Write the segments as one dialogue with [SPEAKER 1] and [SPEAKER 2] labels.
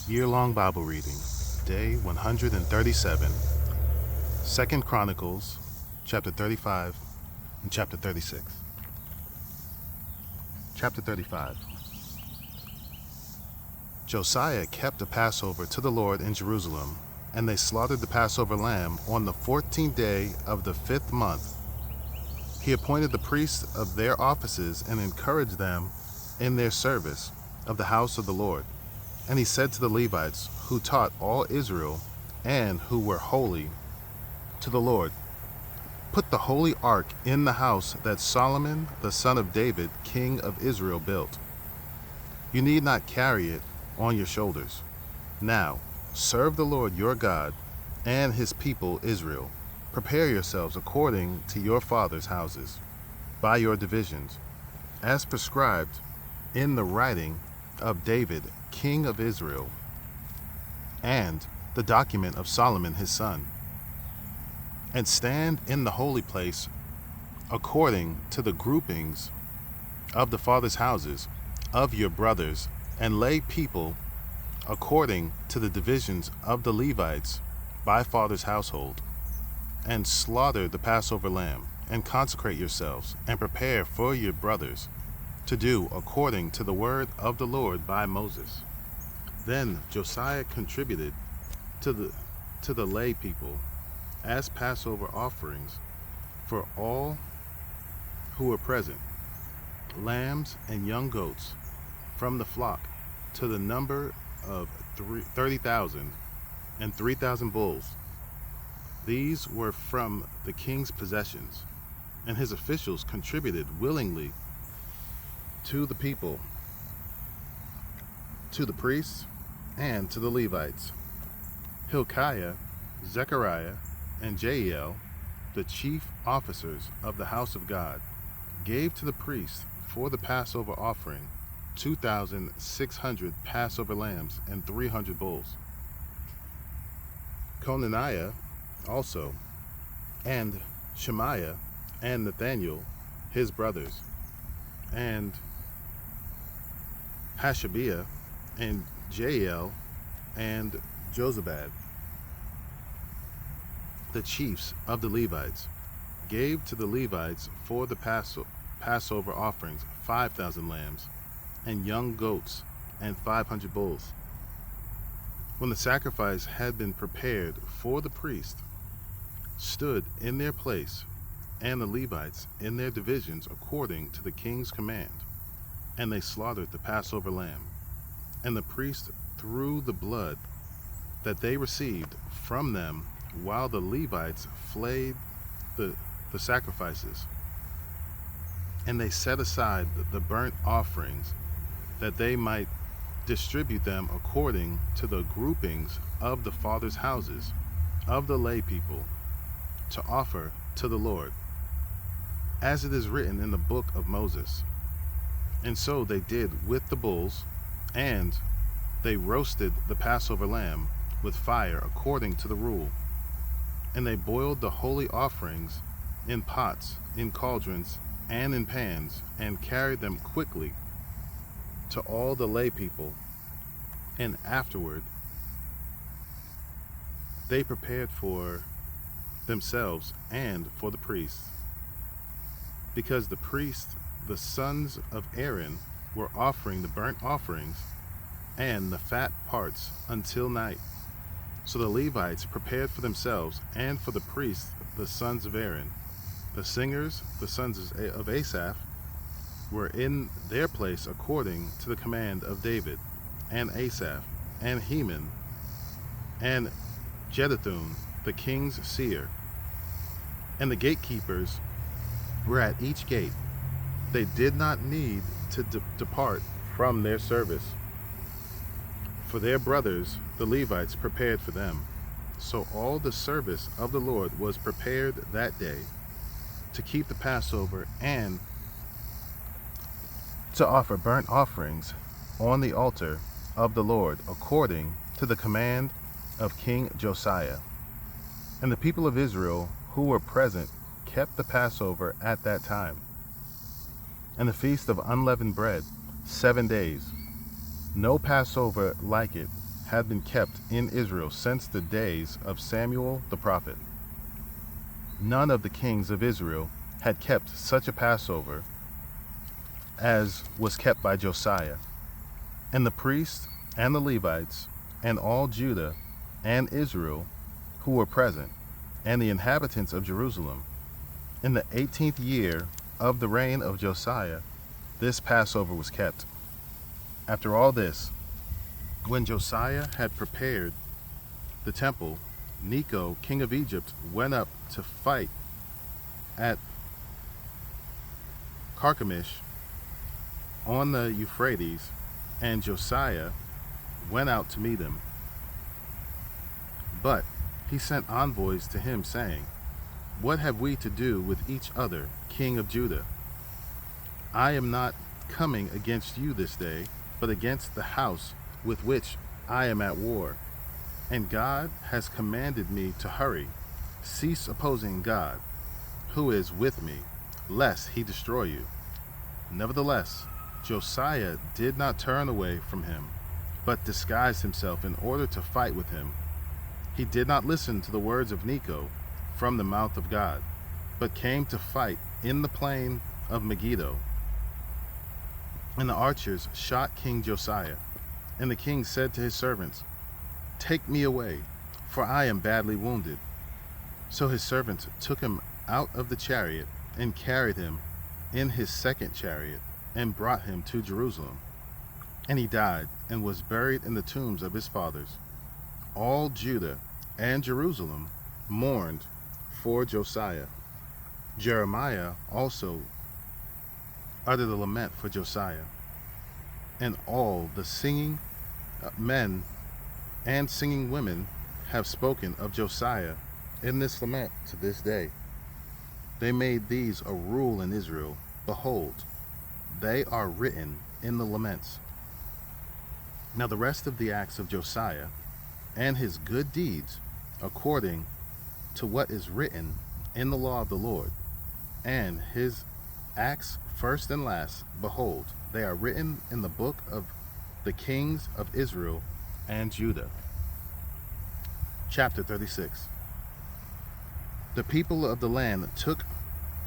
[SPEAKER 1] Year-long Bible reading, day 137, 2 Chronicles, chapter 35 and chapter 36. Chapter 35. Josiah kept a Passover to the Lord in Jerusalem, and they slaughtered the Passover lamb on the 14th day of the 5th month. He appointed the priests of their offices and encouraged them in their service of the house of the Lord. And he said to the Levites, who taught all Israel and who were holy to the Lord, "Put the holy ark in the house that Solomon, the son of David, king of Israel, built. You need not carry it on your shoulders. Now, serve the Lord your God and his people Israel. Prepare yourselves according to your fathers' houses, by your divisions, as prescribed in the writing of David, king of Israel, and the document of Solomon his son. And stand in the holy place according to the groupings of the fathers' houses of your brothers, and lay people according to the divisions of the Levites by father's household. And slaughter the Passover lamb, and consecrate yourselves, and prepare for your brothers to do according to the word of the Lord by Moses." Then Josiah contributed to the lay people as Passover offerings for all who were present, lambs and young goats from the flock, to the number of 30,000, and 3,000 bulls. These were from the king's possessions, and his officials contributed willingly to the people, to the priests, and to the Levites. Hilkiah, Zechariah, and Jael, the chief officers of the house of God, gave to the priests for the Passover offering 2,600 Passover lambs and 300 bulls. Conaniah also, and Shemaiah, and Nathaniel, his brothers, and Hashabiah, and Jael, and Jozabad, the chiefs of the Levites, gave to the Levites for the Passover offerings 5,000 lambs, and young goats, and 500 bulls. When the sacrifice had been prepared for the priest, stood in their place, and the Levites in their divisions according to the king's command, and they slaughtered the Passover lamb, and the priest threw the blood that they received from them, while the Levites flayed the sacrifices. And they set aside the burnt offerings, that they might distribute them according to the groupings of the fathers' houses of the lay people, to offer to the Lord, as it is written in the book of Moses. And so they did with the bulls, and they roasted the Passover lamb with fire according to the rule. And they boiled the holy offerings in pots, in cauldrons, and in pans, and carried them quickly to all the lay people. And afterward they prepared for themselves and for the priests, because the priests, the sons of Aaron, were offering the burnt offerings and the fat parts until night. So the Levites prepared for themselves and for the priests, the sons of Aaron. The singers, the sons of Asaph, were in their place according to the command of David, and Asaph, and Heman, and Jeduthun, the king's seer. And the gatekeepers were at each gate. They did not need to depart from their service, for their brothers, the Levites, prepared for them. So all the service of the Lord was prepared that day, to keep the Passover, and to offer burnt offerings on the altar of the Lord, according to the command of King Josiah. And the people of Israel who were present kept the Passover at that time, and the feast of unleavened bread 7 days. No Passover like it had been kept in Israel since the days of Samuel the prophet. None of the kings of Israel had kept such a Passover as was kept by Josiah. And the priests and the Levites and all Judah and Israel who were present, and the inhabitants of Jerusalem, in the 18th year of the reign of Josiah, this Passover was kept. After all this, when Josiah had prepared the temple, Necho, king of Egypt, went up to fight at Carchemish on the Euphrates, and Josiah went out to meet him. But he sent envoys to him, saying, "What have we to do with each other, king of Judah? I am not coming against you this day, but against the house with which I am at war. And God has commanded me to hurry. Cease opposing God, who is with me, lest he destroy you." Nevertheless, Josiah did not turn away from him, but disguised himself in order to fight with him. He did not listen to the words of Necho from the mouth of God, but came to fight in the plain of Megiddo. And the archers shot King Josiah. And the king said to his servants, "Take me away, for I am badly wounded." So his servants took him out of the chariot and carried him in his second chariot and brought him to Jerusalem. And he died and was buried in the tombs of his fathers. All Judah and Jerusalem mourned for Josiah. Jeremiah also uttered a lament for Josiah. And all the singing men and singing women have spoken of Josiah in this lament to this day. They made these a rule in Israel. Behold, they are written in the laments. Now the rest of the acts of Josiah and his good deeds, according to what is written in the law of the Lord, and his acts first and last, behold, they are written in the book of the kings of Israel and Judah. Chapter 36. The people of the land took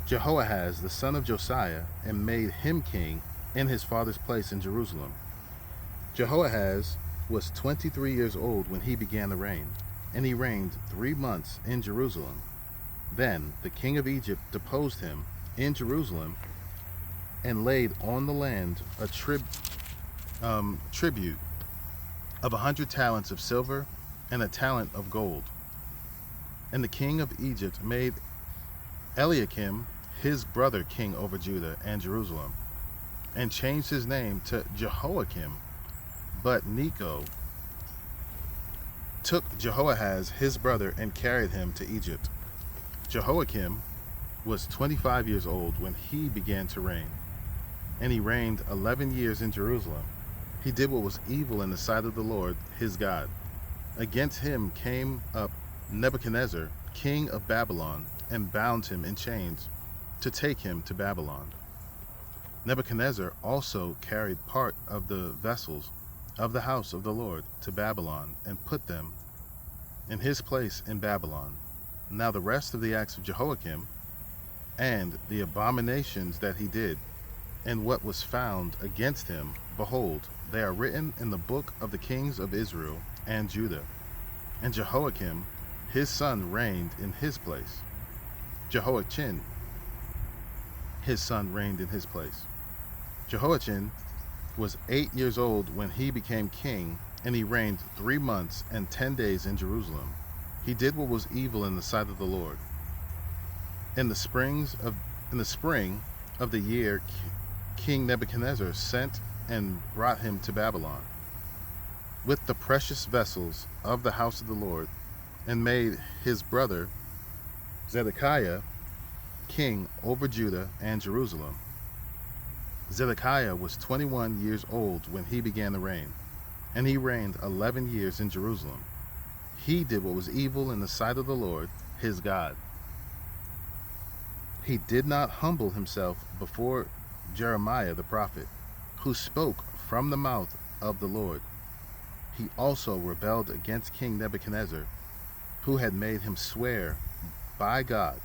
[SPEAKER 1] Jehoahaz the son of Josiah and made him king in his father's place in Jerusalem. Jehoahaz was 23 years old when he began to reign, and he reigned 3 months in Jerusalem. Then the king of Egypt deposed him in Jerusalem and laid on the land a tribute of 100 talents of silver and a talent of gold. And the king of Egypt made Eliakim his brother king over Judah and Jerusalem, and changed his name to Jehoiakim. But Necho took Jehoahaz his brother and carried him to Egypt. Jehoiakim was 25 years old when he began to reign, and he reigned 11 years in Jerusalem. He did what was evil in the sight of the Lord his God. Against him came up Nebuchadnezzar, king of Babylon, and bound him in chains to take him to Babylon. Nebuchadnezzar also carried part of the vessels of the house of the Lord to Babylon and put them in his place in Babylon. Now the rest of the acts of Jehoiakim and the abominations that he did and what was found against him, behold, they are written in the book of the kings of Israel and Judah. And Jehoiakim, his son, reigned in his place. Jehoiachin, his son, reigned in his place. Jehoiachin was 8 years old when he became king, and he reigned 3 months and 10 days in Jerusalem. He did what was evil in the sight of the Lord. In the spring of the year, King Nebuchadnezzar sent and brought him to Babylon with the precious vessels of the house of the Lord, and made his brother Zedekiah king over Judah and Jerusalem. Zedekiah was 21 years old when he began to reign, and he reigned 11 years in Jerusalem. He did what was evil in the sight of the Lord his God. He did not humble himself before Jeremiah the prophet, who spoke from the mouth of the Lord. he also rebelled against King Nebuchadnezzar, who had made him swear by God.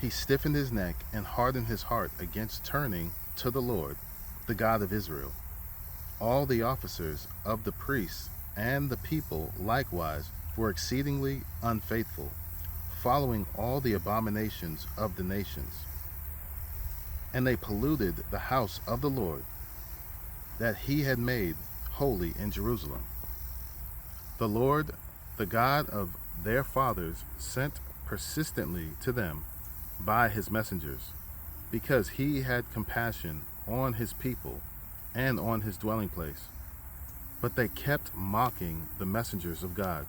[SPEAKER 1] He stiffened his neck and hardened his heart against turning to the Lord, the God of Israel. All the officers of the priests and the people likewise were exceedingly unfaithful, following all the abominations of the nations. And they polluted the house of the Lord that he had made holy in Jerusalem. The Lord, the God of their fathers, sent persistently to them by his messengers, because he had compassion on his people and on his dwelling place. But they kept mocking the messengers of God,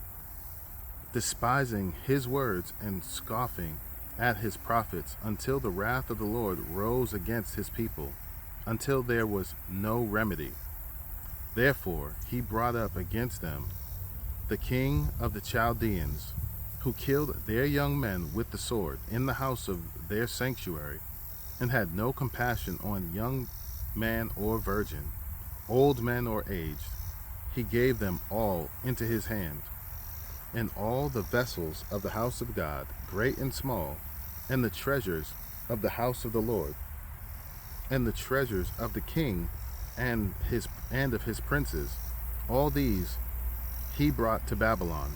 [SPEAKER 1] despising his words and scoffing at his prophets, until the wrath of the Lord rose against his people, until there was no remedy. Therefore he brought up against them the king of the Chaldeans, who killed their young men with the sword in the house of their sanctuary, and had no compassion on young man or virgin, old man or aged. He gave them all into his hand, and all the vessels of the house of God, great and small, and the treasures of the house of the Lord, and the treasures of the king and of his princes, all these he brought to Babylon.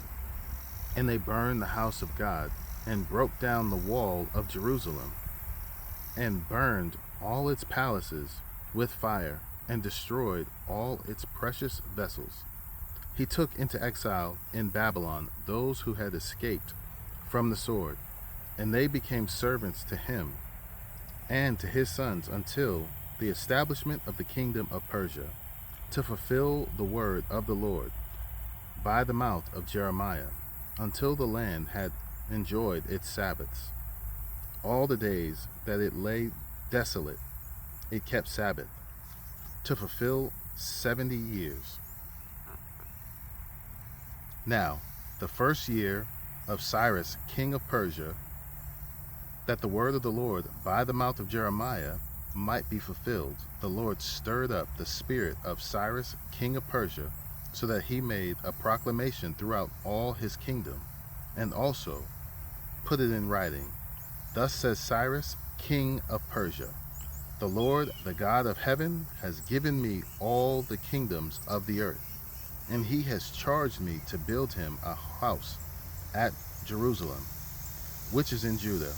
[SPEAKER 1] And they burned the house of God, and broke down the wall of Jerusalem, and burned all its palaces with fire, and destroyed all its precious vessels. He took into exile in Babylon those who had escaped from the sword, and they became servants to him and to his sons until the establishment of the kingdom of Persia, to fulfill the word of the Lord by the mouth of Jeremiah, until the land had enjoyed its Sabbaths. All the days that it lay desolate, it kept Sabbath, to fulfill 70 years. Now, the first year of Cyrus, king of Persia, that the word of the Lord by the mouth of Jeremiah might be fulfilled, the Lord stirred up the spirit of Cyrus, king of Persia, so that he made a proclamation throughout all his kingdom, and also put it in writing. Thus says Cyrus, king of Persia, the Lord, the God of heaven, has given me all the kingdoms of the earth, and he has charged me to build him a house at Jerusalem, which is in Judah.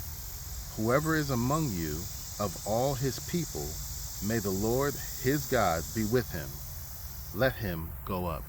[SPEAKER 1] Whoever is among you of all his people, may the Lord his God be with him. Let him go up.